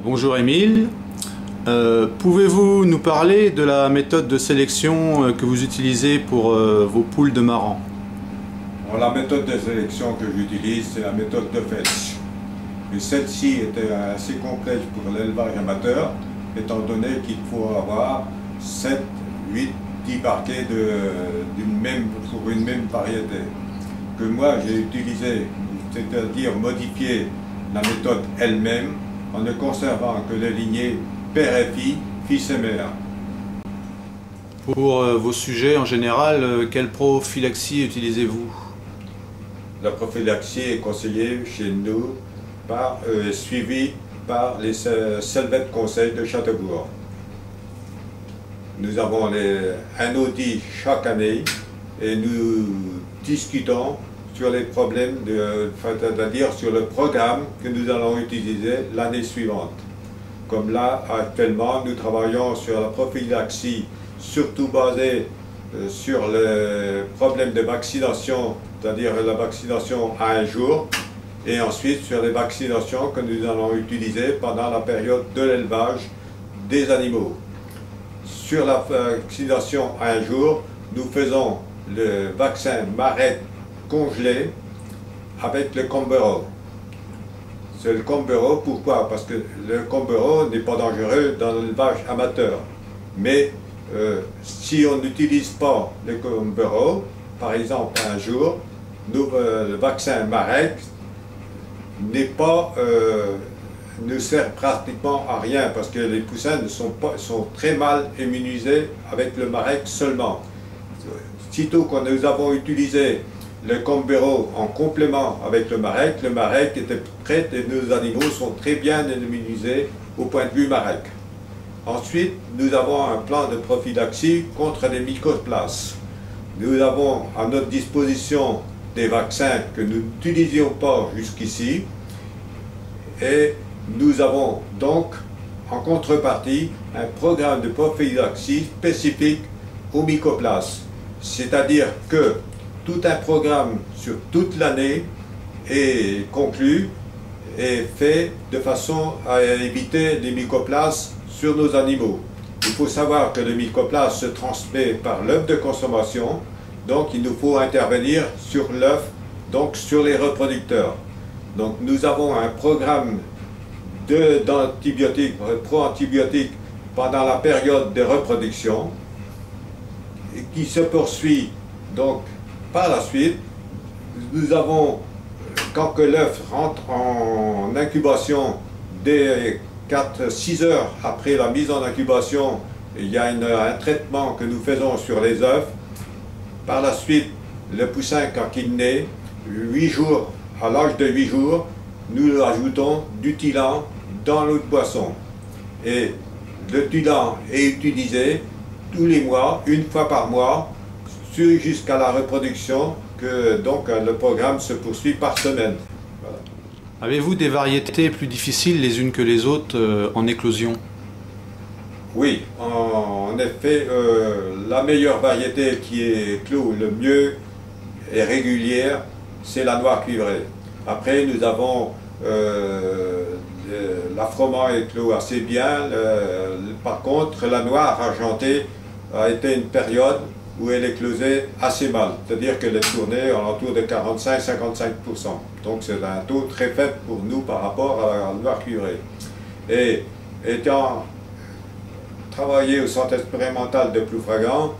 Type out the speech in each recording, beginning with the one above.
Bonjour Émile. Pouvez-vous nous parler de la méthode de sélection que vous utilisez pour vos poules de marans? La méthode de sélection que j'utilise, c'est la méthode de Fetch. Et celle-ci était assez complexe pour l'élevage amateur, étant donné qu'il faut avoir 7, 8, 10 parquets pour une même variété. Que moi j'ai utilisé, c'est-à-dire modifier la méthode elle-même en ne conservant que les lignées père et fille, fils et mère. Pour vos sujets en général, quelle prophylaxie utilisez-vous? La prophylaxie est conseillée chez nous, suivie par les Selvet Conseil de Châteaubourg. Nous avons un audit chaque année et nous discutons sur les problèmes, c'est-à-dire sur le programme que nous allons utiliser l'année suivante. Comme là, actuellement, nous travaillons sur la prophylaxie, surtout basée sur les problèmes de vaccination, c'est-à-dire la vaccination à un jour, et ensuite sur les vaccinations que nous allons utiliser pendant la période de l'élevage des animaux. Sur la vaccination à un jour, nous faisons le vaccin Marek congelé avec le Combereau. C'est le Combereau, pourquoi? Parce que le Combereau n'est pas dangereux dans l'élevage amateur. Mais si on n'utilise pas le Combereau, par exemple un jour, le vaccin Marek ne sert pratiquement à rien parce que les poussins sont très mal immunisés avec le Marek seulement. Sitôt que nous avons utilisé le Combereau en complément avec le Marek était prêt et nos animaux sont très bien immunisés au point de vue Marek. Ensuite, nous avons un plan de prophylaxie contre les mycoplasmes. Nous avons à notre disposition des vaccins que nous n'utilisions pas jusqu'ici et nous avons donc en contrepartie un programme de prophylaxie spécifique aux mycoplasmes. C'est-à-dire que tout un programme sur toute l'année est conclu et fait de façon à éviter les mycoplasmes sur nos animaux. Il faut savoir que le mycoplasme se transmet par l'œuf de consommation, donc il nous faut intervenir sur l'œuf, donc sur les reproducteurs. Donc nous avons un programme d'antibiotiques, pro-antibiotiques pendant la période de reproduction et qui se poursuit donc par la suite. Nous avons, quand que l'œuf rentre en incubation, dès 4-6 heures après la mise en incubation, il y a un traitement que nous faisons sur les œufs. Par la suite, le poussin, quand il naît, 8 jours, à l'âge de 8 jours, nous ajoutons du Tylan dans l'eau de boisson. Et le Tylan est utilisé tous les mois, une fois par mois, jusqu'à la reproduction, que donc le programme se poursuit par semaine. Voilà. Avez-vous des variétés plus difficiles les unes que les autres en éclosion? Oui, en effet, la meilleure variété qui éclot le mieux et régulière, c'est la noire cuivrée. Après, nous avons la froment éclot assez bien. Par contre, la noire argentée a été une période où elle éclosait assez mal, c'est-à-dire qu'elle est tournée en l'entour de 45-55%. Donc c'est un taux très faible pour nous par rapport à la noire cuivrée. Et étant travaillé au centre expérimental de Ploufragan,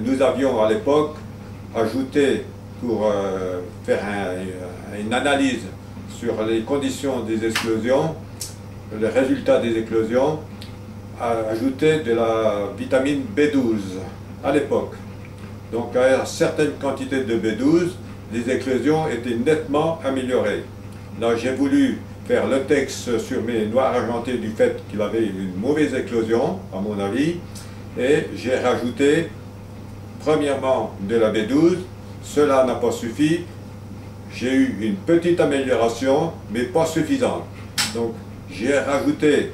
nous avions à l'époque ajouté, pour faire une analyse sur les conditions des éclosions, les résultats des éclosions, ajouté de la vitamine B12 à l'époque. Donc à certaines quantités de B12, les éclosions étaient nettement améliorées. Là j'ai voulu faire le texte sur mes noirs argentés du fait qu'il avait une mauvaise éclosion, à mon avis, et j'ai rajouté premièrement de la B12. Cela n'a pas suffi, j'ai eu une petite amélioration, mais pas suffisante. Donc j'ai rajouté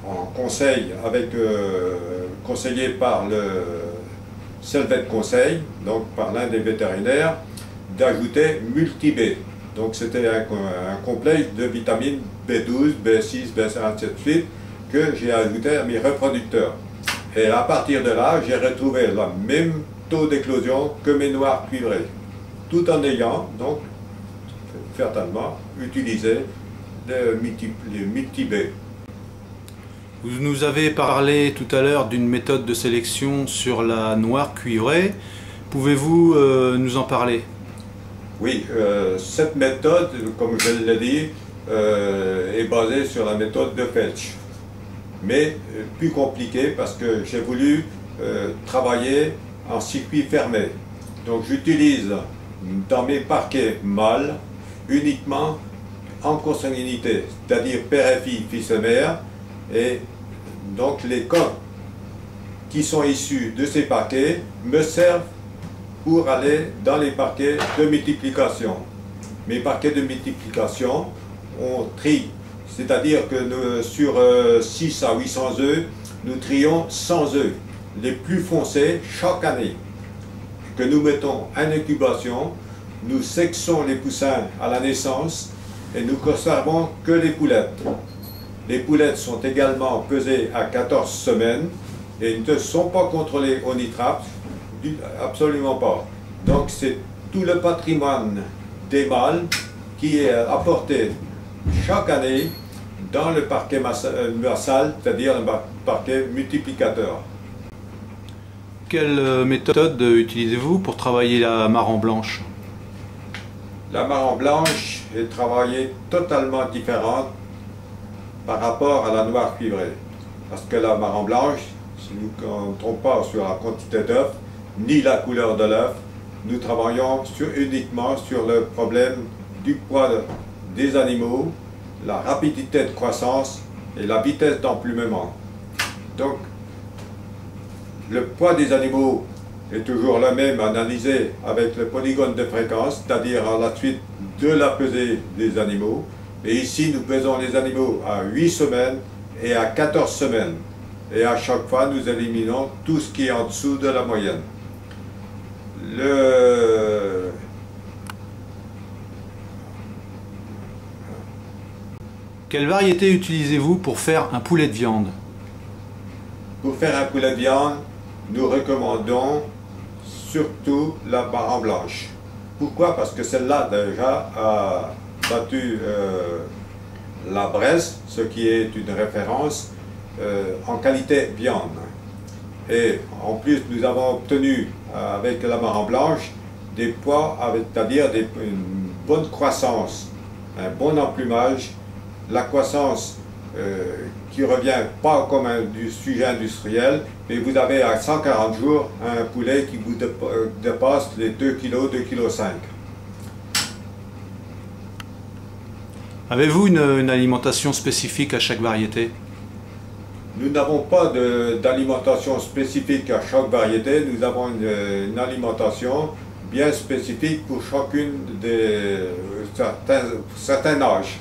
en conseil, conseillé par le Selvet Conseil, donc par l'un des vétérinaires, d'ajouter Multi-B. Donc c'était un complexe de vitamine B12, B6, B5, ainsi de suite, que j'ai ajouté à mes reproducteurs. Et à partir de là, j'ai retrouvé le même taux d'éclosion que mes noirs cuivrés, tout en ayant donc certainement utilisé le multi-B. Vous nous avez parlé tout à l'heure d'une méthode de sélection sur la noire cuivrée. Pouvez-vous nous en parler? Oui, cette méthode, comme je l'ai dit, est basée sur la méthode de Felch, mais plus compliquée parce que j'ai voulu travailler en circuit fermé. Donc j'utilise dans mes parquets mâles uniquement en consanguinité, c'est-à-dire père et fille, fils et mère, et donc les coques qui sont issus de ces parquets me servent pour aller dans les parquets de multiplication. Mes parquets de multiplication, on trie, c'est-à-dire que sur 6 à 800 œufs, nous trions 100 œufs, les plus foncés chaque année, que nous mettons en incubation. Nous sexons les poussins à la naissance et nous conservons que les poulettes. Les poulettes sont également pesées à 14 semaines et ne sont pas contrôlées au nitrate, absolument pas. Donc c'est tout le patrimoine des mâles qui est apporté chaque année dans le parquet massal, c'est-à-dire le parquet multiplicateur. Quelle méthode utilisez-vous pour travailler la marron blanche? La marron blanche est travaillée totalement différente par rapport à la noire cuivrée. Parce que la marron blanche, si nous ne comptons pas sur la quantité d'œufs, ni la couleur de l'œuf, nous travaillons uniquement sur le problème du poids des animaux, la rapidité de croissance et la vitesse d'emplumement. Donc, le poids des animaux est toujours le même, analysé avec le polygone de fréquence, c'est-à-dire à la suite de la pesée des animaux. Et ici, nous pesons les animaux à 8 semaines et à 14 semaines. Et à chaque fois, nous éliminons tout ce qui est en dessous de la moyenne. Quelle variété utilisez-vous pour faire un poulet de viande? Pour faire un poulet de viande, nous recommandons surtout la marron blanche. Pourquoi? Parce que celle-là déjà a battu la Bresse, ce qui est une référence en qualité viande. Et en plus, nous avons obtenu avec la marron blanche des poids, c'est-à-dire une bonne croissance, un bon emplumage, la croissance qui revient pas comme du sujet industriel, mais vous avez à 140 jours un poulet qui vous dépasse les 2 kg, 2,5 kg. Avez-vous une alimentation spécifique à chaque variété? Nous n'avons pas d'alimentation spécifique à chaque variété, nous avons une alimentation bien spécifique pour chacune des certains âges.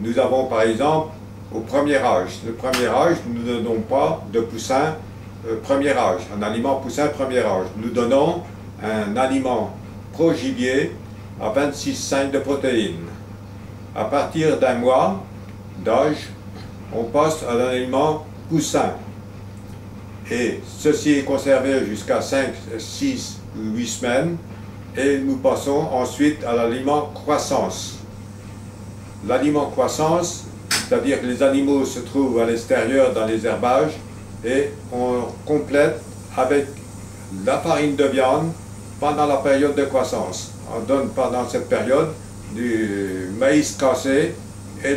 Nous avons par exemple au premier âge. Le premier âge, nous ne donnons pas de poussin premier âge, un aliment poussin premier âge. Nous donnons un aliment pro-gibier à 26,5 de protéines. À partir d'un mois d'âge, on passe à un aliment poussin. Et ceci est conservé jusqu'à 5, 6 ou 8 semaines. Et nous passons ensuite à l'aliment croissance. L'aliment croissance, c'est-à-dire que les animaux se trouvent à l'extérieur dans les herbages et on complète avec la farine de viande pendant la période de croissance. On donne pendant cette période du maïs cassé et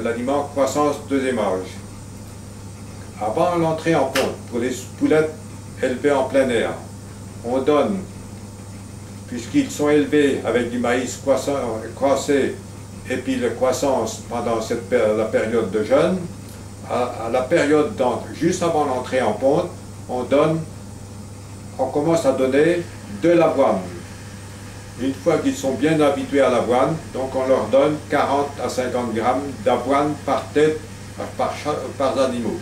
l'aliment croissance deuxième âge. Avant l'entrée en ponte, pour les poulettes élevées en plein air, on donne, puisqu'ils sont élevés avec du maïs croissé et puis la croissance pendant la période de jeûne, à la période juste avant l'entrée en ponte, on commence à donner de l'avoine. Une fois qu'ils sont bien habitués à l'avoine, donc on leur donne 40 à 50 grammes d'avoine par tête, par animaux.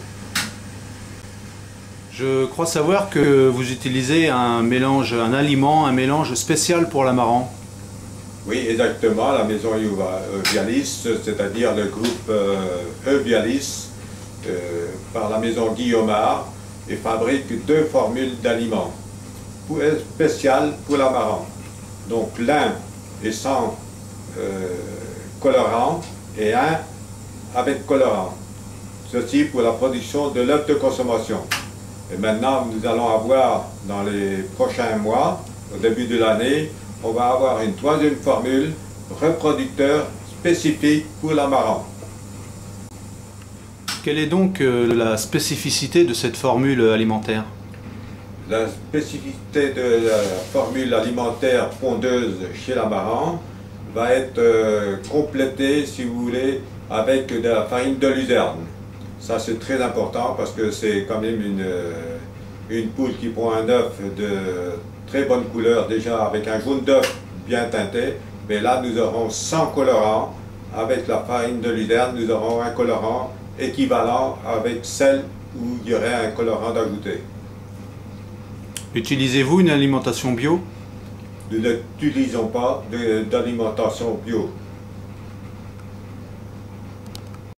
Je crois savoir que vous utilisez un mélange spécial pour la marron. Oui, exactement, la maison Euvialis, c'est-à-dire le groupe Euvialis, par la maison Guillaumard, et fabrique 2 formules d'aliments spéciales pour l'amarant. Donc l'un est sans colorant et un avec colorant. Ceci pour la production de l'œuf de consommation. Et maintenant, nous allons avoir dans les prochains mois, au début de l'année, on va avoir une 3e formule, reproducteur spécifique pour l'amarant. Quelle est donc la spécificité de cette formule alimentaire? La spécificité de la formule alimentaire pondeuse chez l'amarant va être complétée, si vous voulez, avec de la farine de luzerne. Ça, c'est très important parce que c'est quand même une poule qui prend un œuf de très bonne couleur, déjà avec un jaune d'œuf bien teinté. Mais là, nous aurons 100 colorants. Avec la farine de luzerne, nous aurons un colorant équivalent avec celle où il y aurait un colorant d'ajouté. Utilisez-vous une alimentation bio? Nous n'utilisons pas d'alimentation bio.